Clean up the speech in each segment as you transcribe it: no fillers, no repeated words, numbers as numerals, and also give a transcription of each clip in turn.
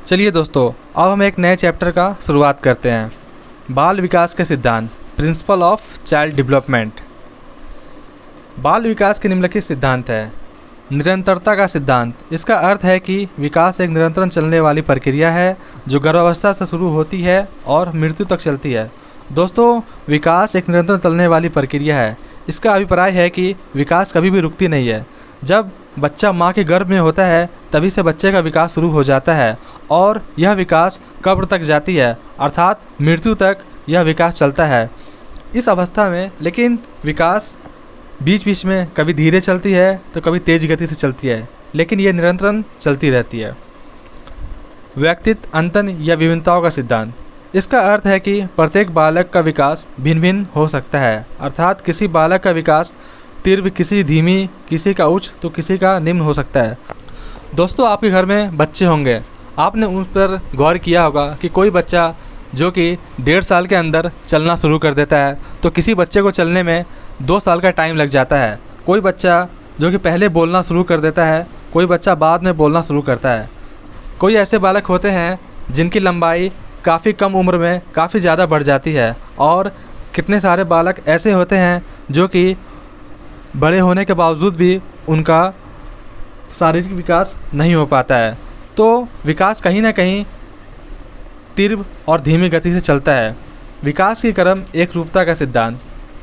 चलिए दोस्तों, अब हम एक नए चैप्टर का शुरुआत करते हैं। बाल विकास के सिद्धांत, प्रिंसिपल ऑफ चाइल्ड डेवलपमेंट। बाल विकास के निम्नलिखित सिद्धांत है। निरंतरता का सिद्धांत, इसका अर्थ है कि विकास एक निरंतर चलने वाली प्रक्रिया है जो गर्भावस्था से शुरू होती है और मृत्यु तक चलती है। दोस्तों, विकास एक निरंतर चलने वाली प्रक्रिया है। इसका अभिप्राय है कि विकास कभी भी रुकती नहीं है। जब बच्चा माँ के गर्भ में होता है तभी से बच्चे का विकास शुरू हो जाता है और यह विकास कब्र तक जाती है, अर्थात मृत्यु तक यह विकास चलता है। इस अवस्था में लेकिन विकास बीच बीच में कभी धीरे चलती है तो कभी तेज गति से चलती है, लेकिन यह निरंतर चलती रहती है। व्यक्तित्व अंतन या विभिन्नताओं का सिद्धांत, इसका अर्थ है कि प्रत्येक बालक का विकास भिन्न भिन्न हो सकता है, अर्थात किसी बालक का विकास तीव्र, किसी धीमी, किसी का उच्च तो किसी का निम्न हो सकता है। दोस्तों, आपके घर में बच्चे होंगे, आपने उन पर गौर किया होगा कि कोई बच्चा जो कि 1.5 साल के अंदर चलना शुरू कर देता है तो किसी बच्चे को चलने में 2 साल का टाइम लग जाता है। कोई बच्चा जो कि पहले बोलना शुरू कर देता है, कोई बच्चा बाद में बोलना शुरू करता है। कोई ऐसे बालक होते हैं जिनकी लंबाई काफ़ी कम उम्र में काफ़ी ज़्यादा बढ़ जाती है और कितने सारे बालक ऐसे होते हैं जो कि बड़े होने के बावजूद भी उनका शारीरिक विकास नहीं हो पाता है। तो विकास कहीं ना कहीं तीव्र और धीमी गति से चलता है। विकास की क्रम एक रूपता का सिद्धांत,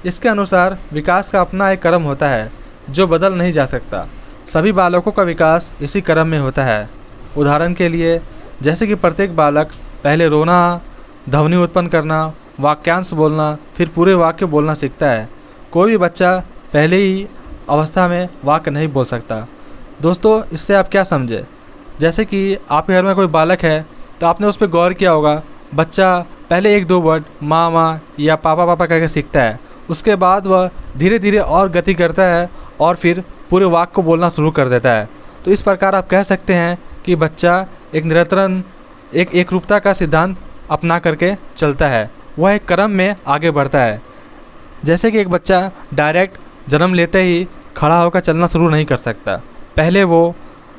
इसके अनुसार विकास का अपना एक क्रम होता है जो बदल नहीं जा सकता। सभी बालकों का विकास इसी क्रम में होता है। उदाहरण के लिए, जैसे कि प्रत्येक बालक पहले रोना, ध्वनि उत्पन्न करना, वाक्यांश बोलना, फिर पूरे वाक्य बोलना सीखता है। कोई भी बच्चा पहले ही अवस्था में वाक्य नहीं बोल सकता। दोस्तों, इससे आप क्या समझे? जैसे कि आपके घर में कोई बालक है तो आपने उस पर गौर किया होगा, बच्चा पहले 1-2 वर्ड माँ माँ या पापा पापा करके सीखता है, उसके बाद वह धीरे धीरे और गति करता है और फिर पूरे वाक्य को बोलना शुरू कर देता है। तो इस प्रकार आप कह सकते हैं कि बच्चा एक निरंतर एक रूपता का सिद्धांत अपना करके चलता है, वह एक क्रम में आगे बढ़ता है। जैसे कि एक बच्चा डायरेक्ट जन्म लेते ही खड़ा होकर चलना शुरू नहीं कर सकता। पहले वो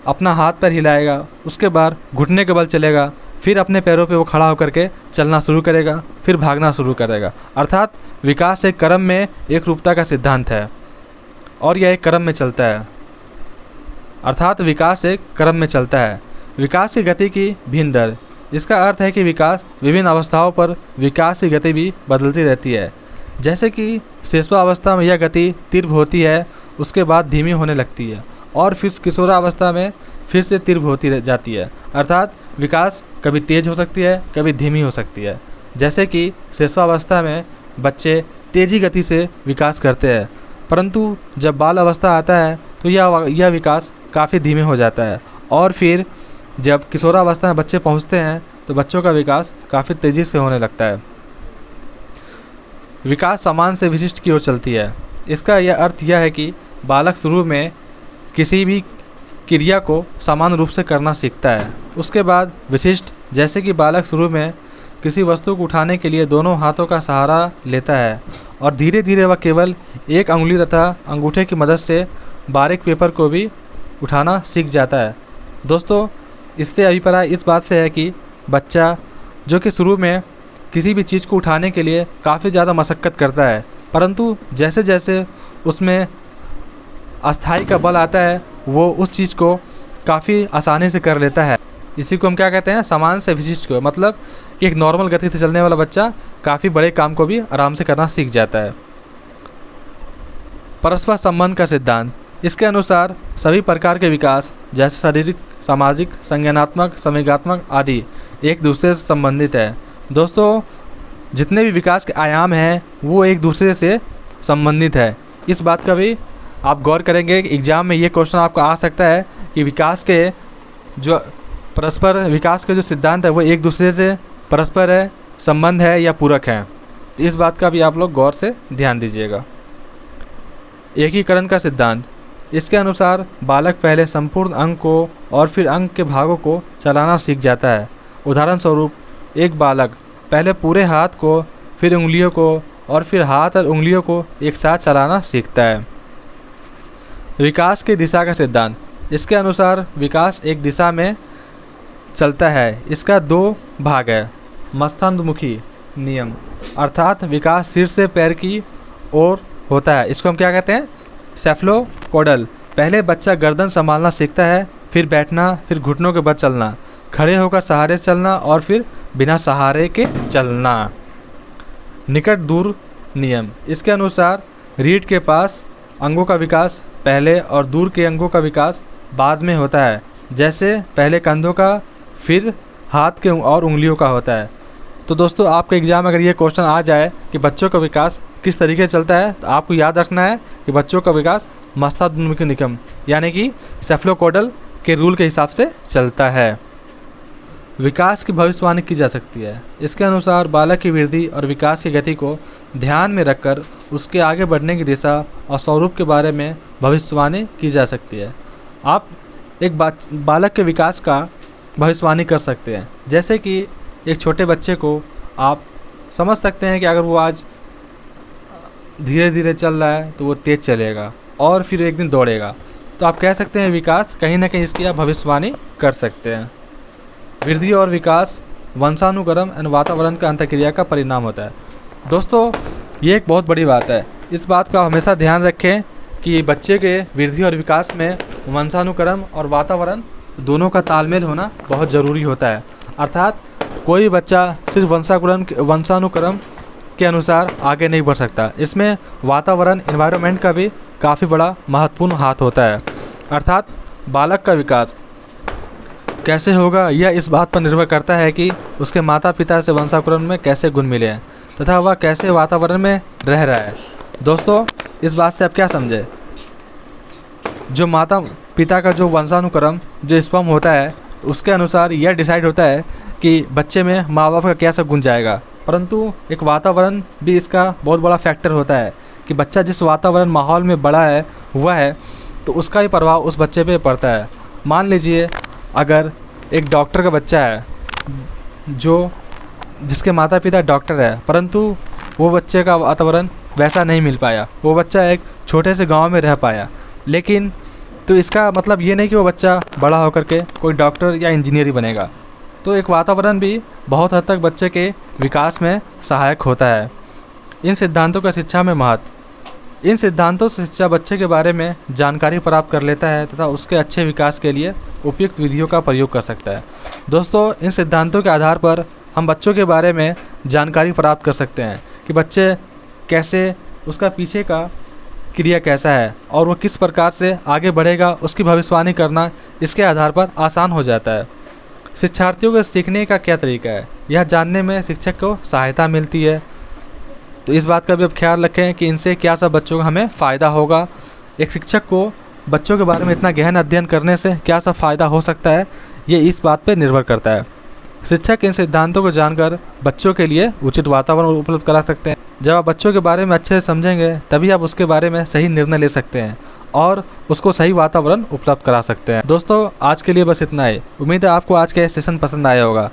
अपना हाथ पैर हिलाएगा, उसके बाद घुटने के बल चलेगा, फिर अपने पैरों पे वो खड़ा होकर के चलना शुरू करेगा, फिर भागना शुरू करेगा। अर्थात विकास एक क्रम में एक रूपता का सिद्धांत है और यह एक क्रम में चलता है। अर्थात विकास एक क्रम में चलता है। विकास की गति की भिन्न दर, इसका अर्थ है कि विकास विभिन्न अवस्थाओं पर विकास की गति भी बदलती रहती है। जैसे कि शिशुअवस्था में यह गति तीव्र होती है, उसके बाद धीमी होने लगती है और फिर किशोरावस्था में फिर से तीव्र होती जाती है। अर्थात विकास कभी तेज हो सकती है, कभी धीमी हो सकती है। जैसे कि शिशुअवस्था में बच्चे तेज़ी गति से विकास करते हैं, परंतु जब बाल अवस्था आता है तो यह विकास काफ़ी धीमे हो जाता है और फिर जब किशोरावस्था में बच्चे पहुँचते हैं तो बच्चों का विकास काफ़ी तेज़ी से होने लगता है। विकास समान से विशिष्ट की ओर चलती है। इसका यह अर्थ यह है कि बालक शुरू में किसी भी क्रिया को समान रूप से करना सीखता है। उसके बाद विशिष्ट, जैसे कि बालक शुरू में किसी वस्तु को उठाने के लिए दोनों हाथों का सहारा लेता है और धीरे धीरे वह केवल एक अंगुली तथा अंगूठे की मदद से बारीक पेपर को भी उठाना सीख जाता है। दोस्तों, इससे अभिप्राय इस बात से है कि बच्चा जो कि शुरू में किसी भी चीज़ को उठाने के लिए काफ़ी ज़्यादा मशक्क़त करता है, परंतु जैसे जैसे उसमें अस्थाई का बल आता है वो उस चीज़ को काफ़ी आसानी से कर लेता है। इसी को हम क्या कहते हैं? समान से विशिष्ट को, मतलब कि एक नॉर्मल गति से चलने वाला बच्चा काफ़ी बड़े काम को भी आराम से करना सीख जाता है। परस्पर संबंध का सिद्धांत, इसके अनुसार सभी प्रकार के विकास जैसे शारीरिक, सामाजिक, संज्ञानात्मक, संवेगात्मक आदि एक दूसरे से संबंधित है। दोस्तों, जितने भी विकास के आयाम हैं वो एक दूसरे से संबंधित है। इस बात का भी आप गौर करेंगे कि एग्ज़ाम में ये क्वेश्चन आपको आ सकता है कि विकास के जो परस्पर विकास के जो सिद्धांत है वो एक दूसरे से परस्पर है, संबंध है या पूरक है। इस बात का भी आप लोग गौर से ध्यान दीजिएगा। एकीकरण का सिद्धांत, इसके अनुसार बालक पहले संपूर्ण अंग को और फिर अंग के भागों को चलाना सीख जाता है। उदाहरण स्वरूप, एक बालक पहले पूरे हाथ को, फिर उंगलियों को और फिर हाथ और उंगलियों को एक साथ चलाना सीखता है। विकास की दिशा का सिद्धांत, इसके अनुसार विकास एक दिशा में चलता है इसका 2 भाग है। मस्तान्मुखी नियम अर्थात विकास सिर से पैर की ओर होता है, इसको हम क्या कहते हैं? सेफलोपोडल। पहले बच्चा गर्दन संभालना सीखता है, फिर बैठना, फिर घुटनों के बल चलना, खड़े होकर सहारे चलना और फिर बिना सहारे के चलना। निकट दूर नियम, इसके अनुसार रीढ़ के पास अंगों का विकास पहले और दूर के अंगों का विकास बाद में होता है। जैसे पहले कंधों का, फिर हाथ के और उंगलियों का होता है। तो दोस्तों, आपके एग्ज़ाम में अगर ये क्वेश्चन आ जाए कि बच्चों का विकास किस तरीके से चलता है, तो आपको याद रखना है कि बच्चों का विकास मस्तान्मुखी नियम यानी कि सेफलोपोडल के रूल के हिसाब से चलता है। विकास की भविष्यवाणी की जा सकती है। इसके अनुसार बालक की वृद्धि और विकास की गति को ध्यान में रखकर उसके आगे बढ़ने की दिशा और स्वरूप के बारे में भविष्यवाणी की जा सकती है। आप एक बालक के विकास का भविष्यवाणी कर सकते हैं। जैसे कि एक छोटे बच्चे को आप समझ सकते हैं कि अगर वो आज धीरे धीरे चल रहा है तो वो तेज़ चलेगा और फिर एक दिन दौड़ेगा। तो आप कह सकते हैं विकास कहीं ना कहीं इसकी आप भविष्यवाणी कर सकते हैं। वृद्धि और विकास वंशानुक्रम एवं वातावरण का अंतःक्रिया का परिणाम होता है। दोस्तों, ये एक बहुत बड़ी बात है। इस बात का हमेशा ध्यान रखें कि बच्चे के वृद्धि और विकास में वंशानुक्रम और वातावरण दोनों का तालमेल होना बहुत ज़रूरी होता है। अर्थात कोई बच्चा सिर्फ वंशानुक्रम के अनुसार आगे नहीं बढ़ सकता। इसमें वातावरण एनवायरनमेंट का भी काफ़ी बड़ा महत्वपूर्ण हाथ होता है। अर्थात बालक का विकास कैसे होगा यह इस बात पर निर्भर करता है कि उसके माता पिता से वंशानुक्रम में कैसे गुण मिले हैं तथा वह कैसे वातावरण में रह रहा है। दोस्तों, इस बात से आप क्या समझे? जो माता पिता का जो वंशानुक्रम जो स्पर्म होता है उसके अनुसार यह डिसाइड होता है कि बच्चे में माँ बाप का कैसा गुण जाएगा। परंतु एक वातावरण भी इसका बहुत बड़ा फैक्टर होता है कि बच्चा जिस वातावरण माहौल में बड़ा है हुआ है तो उसका ही प्रभाव उस बच्चे पे पड़ता है। मान लीजिए अगर एक डॉक्टर का बच्चा है जिसके माता पिता डॉक्टर है, परंतु वो बच्चे का वातावरण वैसा नहीं मिल पाया, वो बच्चा एक छोटे से गांव में रह पाया, लेकिन तो इसका मतलब ये नहीं कि वो बच्चा बड़ा होकर के कोई डॉक्टर या इंजीनियर ही बनेगा। तो एक वातावरण भी बहुत हद तक बच्चे के विकास में सहायक होता है। इन सिद्धांतों का शिक्षा में महत्व, इन सिद्धांतों से शिक्षा बच्चे के बारे में जानकारी प्राप्त कर लेता है तथा उसके अच्छे विकास के लिए उपयुक्त विधियों का प्रयोग कर सकता है। दोस्तों, इन सिद्धांतों के आधार पर हम बच्चों के बारे में जानकारी प्राप्त कर सकते हैं कि बच्चे कैसे, उसका पीछे का क्रिया कैसा है और वो किस प्रकार से आगे बढ़ेगा, उसकी भविष्यवाणी करना इसके आधार पर आसान हो जाता है। शिक्षार्थियों के सीखने का क्या तरीका है, यह जानने में शिक्षक को सहायता मिलती है। तो इस बात का भी अब ख्याल रखें कि इनसे क्या सब बच्चों को हमें फ़ायदा होगा। एक शिक्षक को बच्चों के बारे में इतना गहन अध्ययन करने से क्या सब फ़ायदा हो सकता है, ये इस बात पर निर्भर करता है। शिक्षक इन सिद्धांतों को जानकर बच्चों के लिए उचित वातावरण उपलब्ध करा सकते हैं। जब आप बच्चों के बारे में अच्छे से समझेंगे तभी आप उसके बारे में सही निर्णय ले सकते हैं और उसको सही वातावरण उपलब्ध करा सकते हैं। दोस्तों, आज के लिए बस इतना ही। उम्मीद है आपको आज का सेशन पसंद आया होगा।